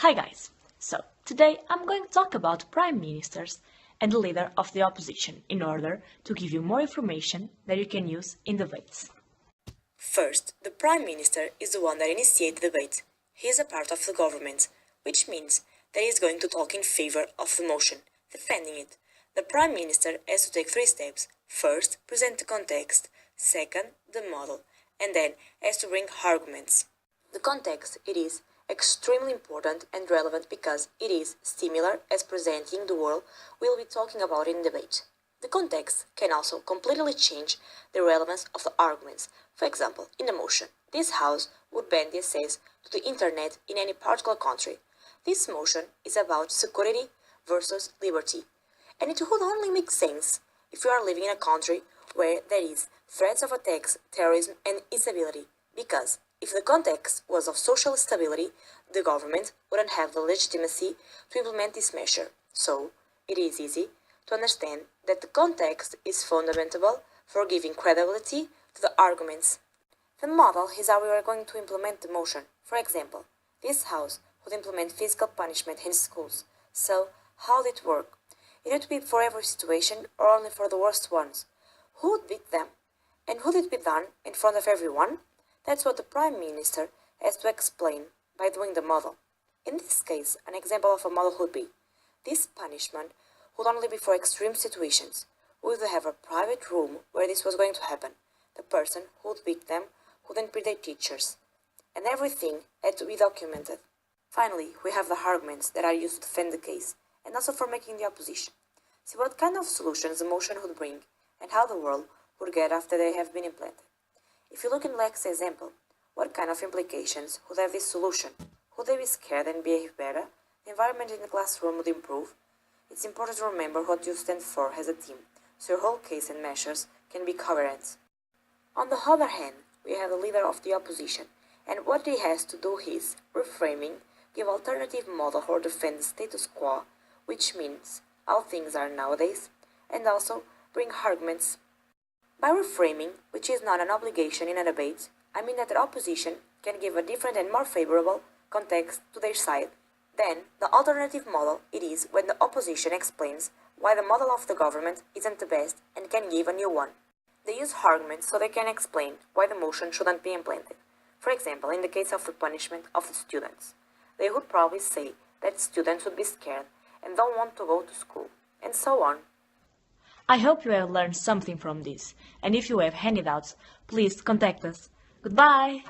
Hi guys! So, today I'm going to talk about prime ministers and the leader of the opposition in order to give you more information that you can use in debates. First, the prime minister is the one that initiates the debate. He is a part of the government, which means that he is going to talk in favor of the motion, defending it. The prime minister has to take three steps. First, present the context. Second, the model. And then has to bring arguments. The context, it is extremely important and relevant because it is similar as presenting the world we'll be talking about in debate. The context can also completely change the relevance of the arguments. For example, in the motion, this house would ban the access to the internet in any particular country. This motion is about security versus liberty, and it would only make sense if you are living in a country where there is threats of attacks, terrorism, and instability, because if the context was of social stability, the government wouldn't have the legitimacy to implement this measure. So, it is easy to understand that the context is fundamental for giving credibility to the arguments. The model is how we are going to implement the motion. For example, this house would implement physical punishment in schools. So, how did it work? It would be for every situation or only for the worst ones. Who would beat them? And would it be done in front of everyone? That's what the Prime Minister has to explain by doing the model. In this case, an example of a model would be, this punishment would only be for extreme situations. We would have a private room where this was going to happen. The person who would beat them would then beat their teachers. And everything had to be documented. Finally, we have the arguments that are used to defend the case, and also for making the opposition. See what kind of solutions the motion would bring, and how the world would get after they have been implemented. If you look in Lex's example, what kind of implications would have this solution? Would they be scared and behave better? The environment in the classroom would improve? It's important to remember what you stand for as a team, so your whole case and measures can be coherent. On the other hand, we have the leader of the opposition, and what he has to do is reframing, give alternative model or defend the status quo, which means how things are nowadays, and also bring arguments. By reframing, which is not an obligation in a debate, I mean that the opposition can give a different and more favorable context to their side. Then, the alternative model, it is when the opposition explains why the model of the government isn't the best and can give a new one. They use arguments so they can explain why the motion shouldn't be implemented. For example, in the case of the punishment of the students, they would probably say that students would be scared and don't want to go to school, and so on. I hope you have learned something from this, and if you have any doubts, please contact us. Goodbye!